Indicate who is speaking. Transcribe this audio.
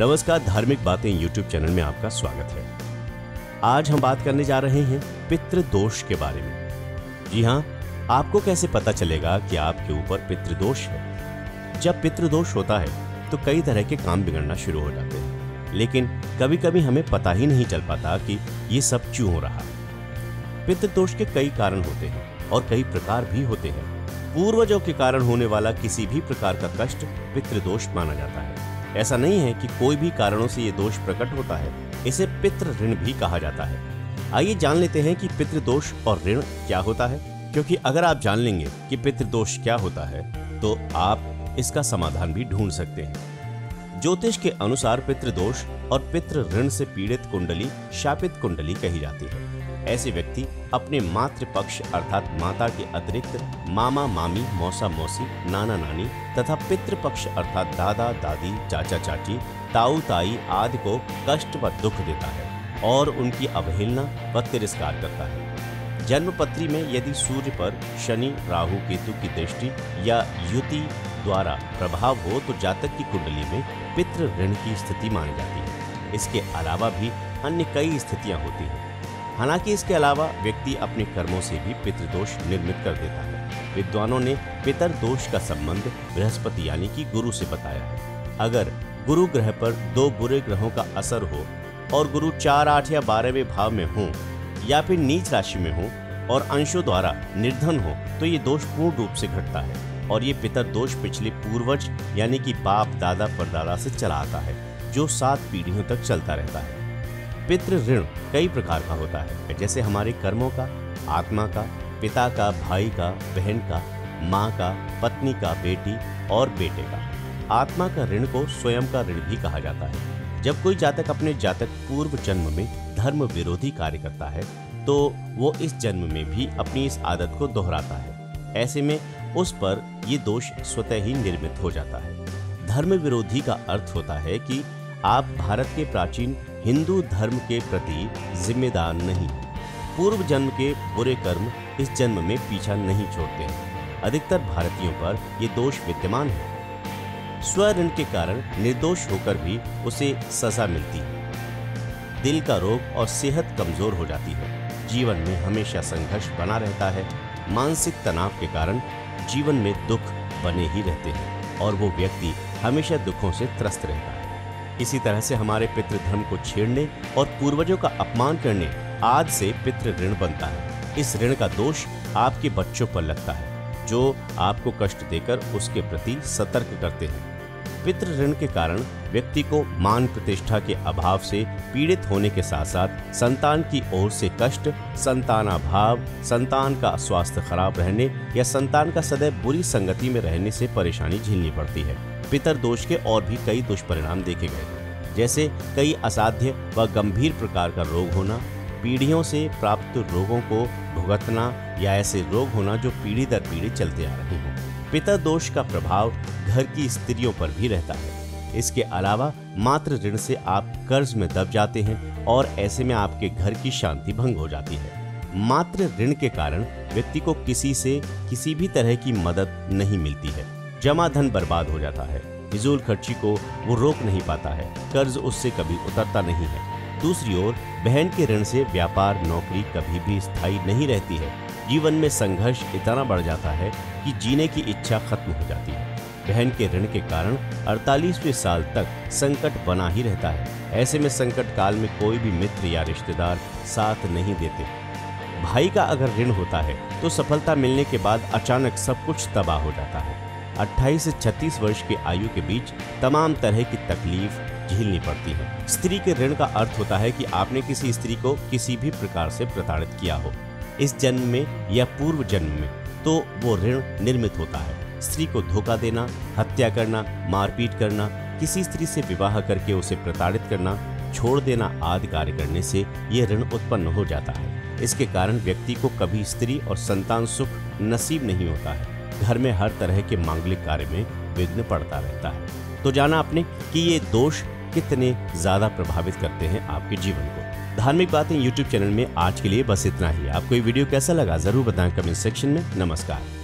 Speaker 1: नमस्कार, धार्मिक बातें यूट्यूब चैनल में आपका स्वागत है। आज हम बात करने जा रहे हैं पितृदोष के बारे में। जी हाँ, आपको कैसे पता चलेगा कि आपके ऊपर पितृदोष है? जब पितृदोष होता है तो कई तरह के काम बिगड़ना शुरू हो जाते हैं, लेकिन कभी कभी हमें पता ही नहीं चल पाता कि ये सब क्यों हो रहा है। पितृदोष के कई कारण होते हैं और कई प्रकार भी होते हैं। पूर्वजों के कारण होने वाला किसी भी प्रकार का कष्ट पितृदोष माना जाता है। ऐसा नहीं है कि कोई भी कारणों से ये दोष प्रकट होता है, इसे पितृ ऋण भी कहा जाता है। आइए जान लेते हैं कि पितृदोष और ऋण क्या होता है, क्योंकि अगर आप जान लेंगे कि पितृदोष क्या होता है तो आप इसका समाधान भी ढूंढ सकते हैं। ज्योतिष के अनुसार पितृदोष और पितृ ऋण से पीड़ित कुंडली शापित कुंडली कही जाती है। ऐसे व्यक्ति अपने मातृ पक्ष अर्थात माता के अतिरिक्त मामा मामी, मौसा मौसी, नाना नानी तथा पितृपक्ष अर्थात दादा दादी, चाचा चाची, ताऊ ताई आदि को कष्ट व दुख देता है और उनकी अवहेलना व तिरस्कार करता है। जन्मपत्री में यदि सूर्य पर शनि, राहु, केतु की दृष्टि या युति द्वारा प्रभाव हो तो जातक की कुंडली में पितृ ऋण की स्थिति मानी जाती है। इसके अलावा भी अन्य कई स्थितियां होती हैं। हालांकि इसके अलावा व्यक्ति अपने कर्मों से भी पितृदोष निर्मित कर देता है। विद्वानों ने पितृदोष का संबंध बृहस्पति यानी कि गुरु से बताया है। अगर गुरु ग्रह पर दो बुरे ग्रहों का असर हो और गुरु 4, 8 या 12वें भाव में हो या फिर नीच राशि में हो और अंशों द्वारा निर्धन हो तो ये दोष पूर्ण रूप से घटता है और ये पितृदोष पिछले पूर्वज यानी कि बाप दादा परदादा से चला आता है, जो 7 पीढ़ियों तक चलता रहता है। पितृ ऋण कई प्रकार का होता है, जैसे हमारे कर्मों का, आत्मा का, पिता का, भाई का, बहन का, माँ का, पत्नी का, बेटी और बेटे का। आत्मा का ऋण को स्वयं का ऋण भी कहा जाता है। जब कोई जातक अपने जातक पूर्व जन्म में धर्म विरोधी कार्य करता है तो वो इस जन्म में भी अपनी इस आदत को दोहराता है। ऐसे में उस पर ये दोष स्वतः ही निर्मित हो जाता है। धर्म विरोधी का अर्थ होता है कि आप भारत के प्राचीन हिंदू धर्म के प्रति जिम्मेदार नहीं। पूर्व जन्म के बुरे कर्म इस जन्म में पीछा नहीं छोड़ते हैं। अधिकतर भारतीयों पर ये दोष विद्यमान है। स्वऋण के कारण निर्दोष होकर भी उसे सजा मिलती है। दिल का रोग और सेहत कमजोर हो जाती है। जीवन में हमेशा संघर्ष बना रहता है। मानसिक तनाव के कारण जीवन में दुख बने ही रहते हैं और वो व्यक्ति हमेशा दुखों से त्रस्त रहता है। इसी तरह से हमारे पितृधर्म को छेड़ने और पूर्वजों का अपमान करने आदि से पितृ ऋण बनता है। इस ऋण का दोष आपके बच्चों पर लगता है, जो आपको कष्ट देकर उसके प्रति सतर्क करते हैं। पितृ ऋण के कारण व्यक्ति को मान प्रतिष्ठा के अभाव से पीड़ित होने के साथ साथ संतान की ओर से कष्ट, संतानाभाव, संतान का स्वास्थ्य खराब रहने या संतान का सदैव बुरी संगति में रहने से परेशानी झेलनी पड़ती है। पितृदोष के और भी कई दुष्परिणाम देखे गए, जैसे कई असाध्य व गंभीर प्रकार का रोग होना, पीढ़ियों से प्राप्त रोगों को भुगतना या ऐसे रोग होना जो पीढ़ी दर पीढ़ी चलते आ रहे हों। पितृदोष का प्रभाव घर की स्त्रियों पर भी रहता है। इसके अलावा मातृ ऋण से आप कर्ज में दब जाते हैं और ऐसे में आपके घर की शांति भंग हो जाती है। मातृ ऋण के कारण व्यक्ति को किसी से किसी भी तरह की मदद नहीं मिलती है। जमा धन बर्बाद हो जाता है। फिजूल खर्ची को वो रोक नहीं पाता है। कर्ज उससे कभी उतरता नहीं है। दूसरी ओर बहन के ऋण से व्यापार, नौकरी कभी भी स्थायी नहीं रहती है। जीवन में संघर्ष इतना बढ़ जाता है कि जीने की इच्छा खत्म हो जाती है। बहन के ऋण के कारण 48वें साल तक संकट बना ही रहता है। ऐसे में संकट काल में कोई भी मित्र या रिश्तेदार साथ नहीं देते। भाई का अगर ऋण होता है तो सफलता मिलने के बाद अचानक सब कुछ तबाह हो जाता है। 28 से 36 वर्ष की आयु के बीच तमाम तरह की तकलीफ झेलनी पड़ती है। स्त्री के ऋण का अर्थ होता है कि आपने किसी स्त्री को किसी भी प्रकार से प्रताड़ित किया हो, इस जन्म में या पूर्व जन्म में, तो वो ऋण निर्मित होता है। स्त्री को धोखा देना, हत्या करना, मारपीट करना, किसी स्त्री से विवाह करके उसे प्रताड़ित करना, छोड़ देना आदि कार्य करने से ये ऋण उत्पन्न हो जाता है। इसके कारण व्यक्ति को कभी स्त्री और संतान सुख नसीब नहीं होता है। घर में हर तरह के मांगलिक कार्य में विघ्न पड़ता रहता है। तो जाना आपने कि ये दोष कितने ज्यादा प्रभावित करते हैं आपके जीवन को। धार्मिक बातें यूट्यूब चैनल में आज के लिए बस इतना ही। आपको ये वीडियो कैसा लगा जरूर बताएं कमेंट सेक्शन में। नमस्कार।